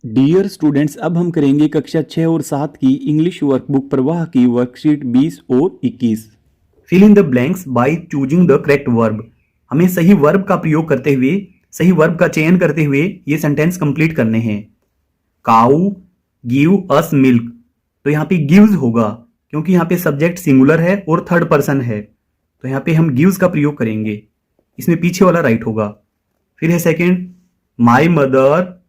Dear students, अब हम करेंगे कक्षा 6 और 7 की इंग्लिश वर्कबुक प्रवाह की वर्कशीट 20 और 21। Fill in the blanks by choosing the correct verb. हमें सही वर्ब का प्रयोग करते हुए, सही वर्ब का चयन करते हुए ये सेंटेंस कंप्लीट करने हैं। काऊ गिव अस मिल्क, तो यहाँ पे गिव्स होगा क्योंकि यहाँ पे सब्जेक्ट सिंगुलर है और थर्ड पर्सन है, तो यहाँ पे हम गिव्स का प्रयोग करेंगे। इसमें पीछे वाला राइट होगा। फिर है second, my mother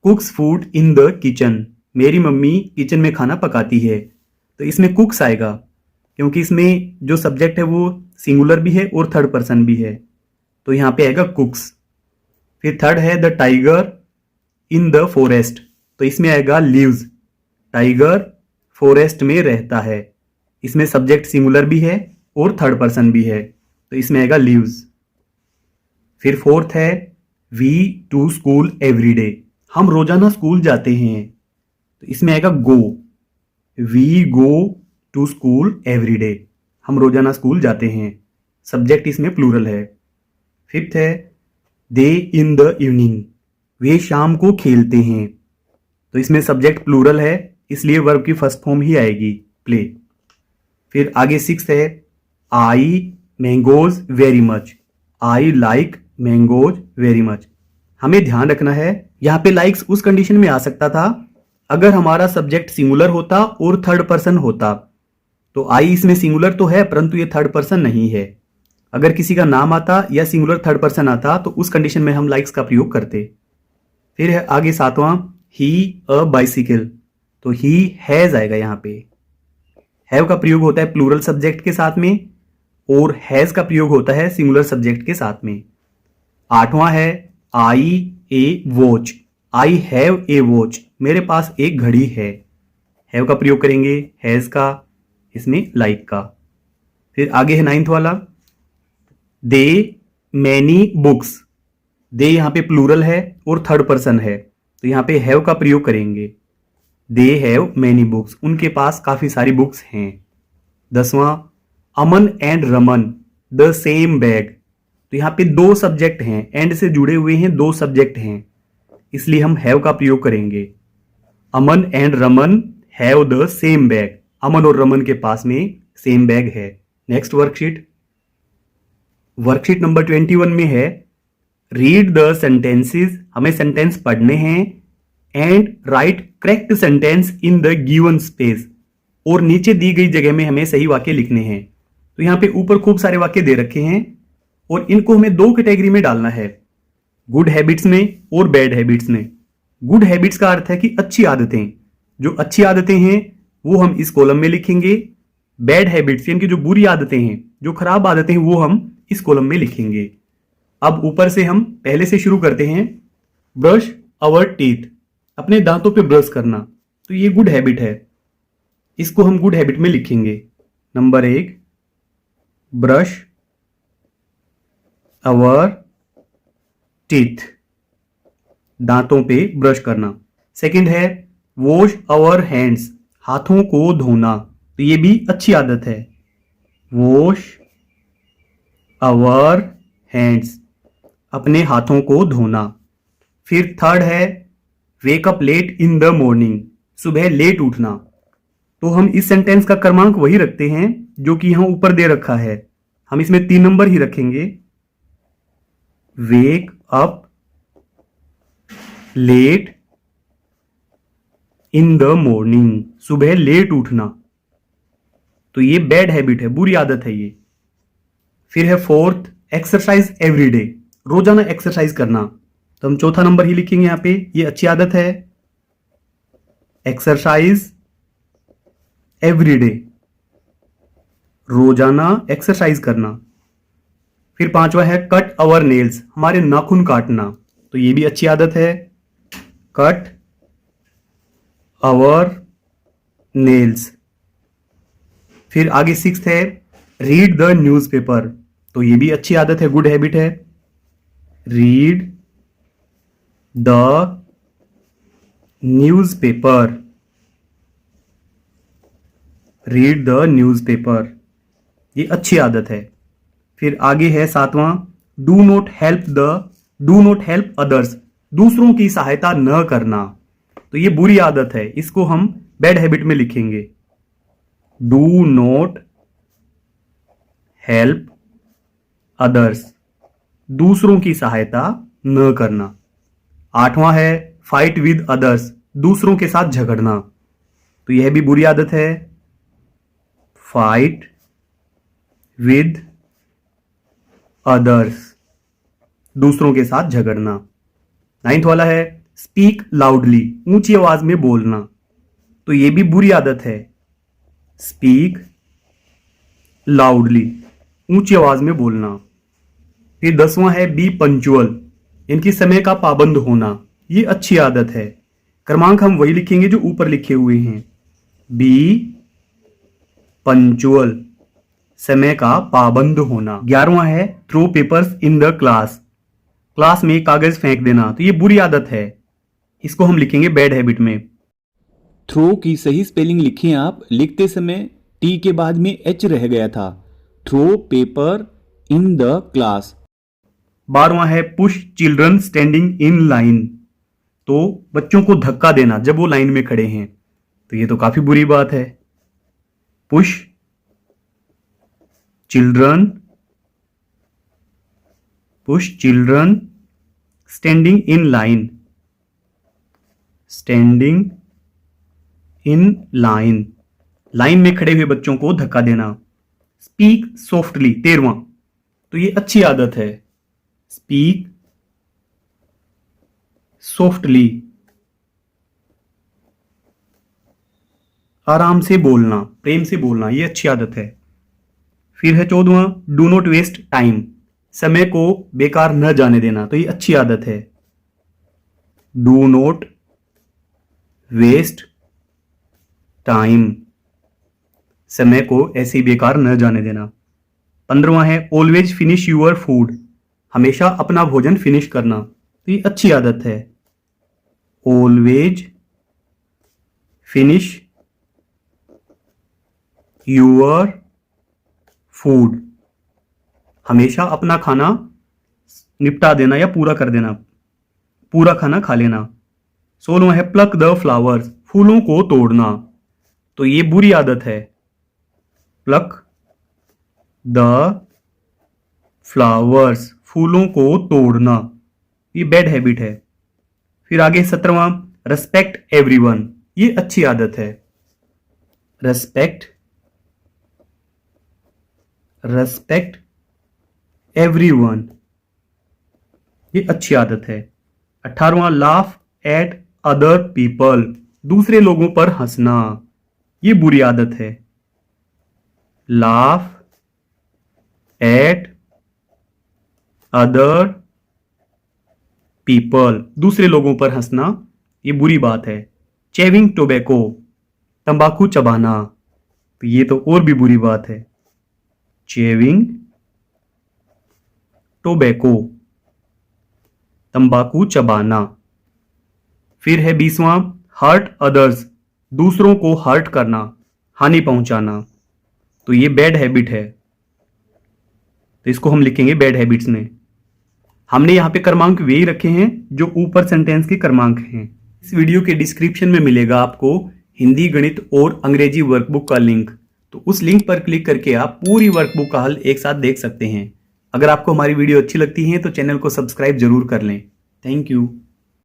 कुक्स food in the kitchen, मेरी मम्मी किचन में खाना पकाती है, तो इसमें कुक्स आएगा क्योंकि इसमें जो सब्जेक्ट है वो सिंगुलर भी है और थर्ड पर्सन भी है, तो यहाँ पे आएगा कुक्स। फिर थर्ड है the tiger in the forest, तो इसमें आएगा लिव्स, टाइगर फॉरेस्ट में रहता है, इसमें सब्जेक्ट सिंगुलर भी है और थर्ड पर्सन भी है, तो इसमें आएगा लिव्स। फिर फोर्थ है we to school every day, हम रोजाना स्कूल जाते हैं, तो इसमें आएगा go, we go to school every day, हम रोजाना स्कूल जाते हैं, सब्जेक्ट इसमें प्लूरल है। फिफ्थ है दे इन द इवनिंग, वे शाम को खेलते हैं, तो इसमें सब्जेक्ट प्लूरल है इसलिए वर्ब की फर्स्ट फॉर्म ही आएगी प्ले। फिर आगे सिक्स्थ है I mangoes very much, I like mangoes very much. हमें ध्यान रखना है यहाँ पे लाइक्स उस कंडीशन में आ सकता था अगर हमारा सब्जेक्ट सिंगुलर होता और थर्ड पर्सन होता, तो आई इसमें सिंगुलर तो है परंतु ये थर्ड पर्सन नहीं है। अगर किसी का नाम आता या सिंगुलर थर्ड पर्सन आता तो उस कंडीशन में हम लाइक्स का प्रयोग करते। फिर है आगे सातवां ही अ बाइसिकल, तो ही हैज आएगा। यहाँ पे हैव का प्रयोग होता है प्लूरल सब्जेक्ट के साथ में और हैज का प्रयोग होता है सिंगुलर सब्जेक्ट के साथ में। आठवां है I a watch, I have a watch, मेरे पास एक घड़ी है, हैव का प्रयोग करेंगे हैज का, इसमें लाइक का। फिर आगे है नाइन्थ वाला दे मैनी बुक्स, दे यहाँ पे प्लूरल है और थर्ड पर्सन है, तो यहाँ पे हैव का प्रयोग करेंगे, दे हैव मैनी बुक्स, उनके पास काफी सारी बुक्स हैं। दसवां Aman and Raman the same bag, तो यहाँ पे दो सब्जेक्ट हैं, एंड से जुड़े हुए हैं, दो सब्जेक्ट हैं, इसलिए हम हैव का प्रयोग करेंगे। Aman and Raman have the same bag, Aman और रमन के पास में सेम बैग है। नेक्स्ट वर्कशीट, वर्कशीट नंबर 21 में है रीड द सेंटेंसेस, हमें सेंटेंस पढ़ने हैं and write correct sentence in the given space, और नीचे दी गई जगह में हमें सही वाक्य लिखने हैं। तो यहाँ पे ऊपर खूब सारे वाक्य दे रखे हैं और इनको हमें दो कैटेगरी में डालना है, गुड हैबिट्स में और बैड हैबिट्स में। गुड हैबिट्स का अर्थ है कि अच्छी आदतें, जो अच्छी आदतें हैं वो हम इस कॉलम में लिखेंगे, बैड हैबिट्स यानी कि जो बुरी आदतें हैं, जो खराब आदतें हैं वो हम इस कॉलम में लिखेंगे। अब ऊपर से हम पहले से शुरू करते हैं, ब्रश अवर टीथ, अपने दांतों पे ब्रश करना, तो ये गुड हैबिट है, इसको हम गुड हैबिट में लिखेंगे। नंबर 1 ब्रश अवर टीथ, दांतों पे ब्रश करना। सेकंड है वॉश अवर हैंड्स, हाथों को धोना, तो ये भी अच्छी आदत है, वॉश अवर हैंड्स, अपने हाथों को धोना। फिर थर्ड है wake up late in the morning, सुबह लेट उठना, तो हम इस सेंटेंस का क्रमांक वही रखते हैं जो कि यहां ऊपर दे रखा है, हम इसमें 3 नंबर ही रखेंगे, wake up late in the morning, सुबह लेट उठना, तो ये बैड हैबिट है, बुरी आदत है ये। फिर है फोर्थ एक्सरसाइज एवरी डे, रोजाना एक्सरसाइज करना, तो हम चौथा नंबर ही लिखेंगे यहाँ पे, ये अच्छी आदत है, एक्सरसाइज एवरी डे, रोजाना एक्सरसाइज करना। फिर पांचवा है कट अवर नेल्स, हमारे नाखून काटना, तो ये भी अच्छी आदत है, कट अवर नेल्स। फिर आगे सिक्स्थ है रीड द न्यूज़पेपर, तो ये भी अच्छी आदत है, गुड हैबिट है, read the newspaper, read the newspaper, ये अच्छी आदत है। फिर आगे है सातवां डू नॉट हेल्प अदर्स, दूसरों की सहायता न करना, तो ये बुरी आदत है, इसको हम बैड हैबिट में लिखेंगे। डू नॉट हेल्प अदर्स, दूसरों की सहायता न करना। 8वां है फाइट विद अदर्स, दूसरों के साथ झगड़ना, तो यह भी बुरी आदत है। फाइट विद अदर्स, दूसरों के साथ झगड़ना। 9th वाला है स्पीक लाउडली, ऊंची आवाज में बोलना, तो यह भी बुरी आदत है। स्पीक लाउडली, ऊंची आवाज में बोलना। फिर 10वां है बी पंचुअल, इनकी समय का पाबंद होना, ये अच्छी आदत है। क्रमांक हम वही लिखेंगे जो ऊपर लिखे हुए हैं। बी पंचुअल, समय का पाबंद होना। 11वां है throw papers in the class, class में कागज फेंक देना, तो ये बुरी आदत है, इसको हम लिखेंगे बैड हैबिट में। थ्रो की सही स्पेलिंग लिखें आप, लिखते समय टी के बाद में एच रह गया था। Throw paper in the class. 12वां है push children standing in line, तो बच्चों को धक्का देना जब वो लाइन में खड़े हैं, तो ये तो काफी बुरी बात है। Push children standing in line, standing in line, line में खड़े हुए बच्चों को धक्का देना। स्पीक सॉफ्टली 13वां, तो ये अच्छी आदत है। स्पीक सॉफ्टली, आराम से बोलना, प्रेम से बोलना, ये अच्छी आदत है। फिर है 14वां डू नॉट वेस्ट टाइम, समय को बेकार न जाने देना, तो ये अच्छी आदत है। डू नॉट वेस्ट टाइम, समय को ऐसे ही बेकार न जाने देना। 15वां है ऑलवेज फिनिश यूअर फूड, हमेशा अपना भोजन फिनिश करना, तो ये अच्छी आदत है। ऑलवेज फिनिश यूअर फूड, हमेशा अपना खाना निपटा देना या पूरा कर देना, पूरा खाना खा लेना। 16वां है प्लक द फ्लावर्स, फूलों को तोड़ना, तो ये बुरी आदत है। प्लक द फ्लावर्स, फूलों को तोड़ना, ये बैड हैबिट है। फिर आगे 17वां रेस्पेक्ट एवरीवन, ये अच्छी आदत है। रेस्पेक्ट एवरीवन, ये अच्छी आदत है। 18वां लाफ एट अदर पीपल, दूसरे लोगों पर हंसना, ये बुरी आदत है। लाफ एट अदर पीपल, दूसरे लोगों पर हंसना, ये बुरी बात है। चेविंग टोबैको, तंबाकू चबाना, तो ये तो और भी बुरी बात है। चेविंग टोबैको, तंबाकू चबाना। फिर है 20वां हर्ट अदर्स, दूसरों को हर्ट करना, हानि पहुंचाना, तो ये बैड हैबिट है, तो इसको हम लिखेंगे बैड हैबिट्स में। हमने यहां पे क्रमांक वे ही रखे हैं जो ऊपर सेंटेंस के क्रमांक हैं। इस वीडियो के डिस्क्रिप्शन में मिलेगा आपको हिंदी, गणित और अंग्रेजी वर्कबुक का लिंक, तो उस लिंक पर क्लिक करके आप पूरी वर्कबुक का हल एक साथ देख सकते हैं। अगर आपको हमारी वीडियो अच्छी लगती है तो चैनल को सब्सक्राइब जरूर कर लें। Thank you.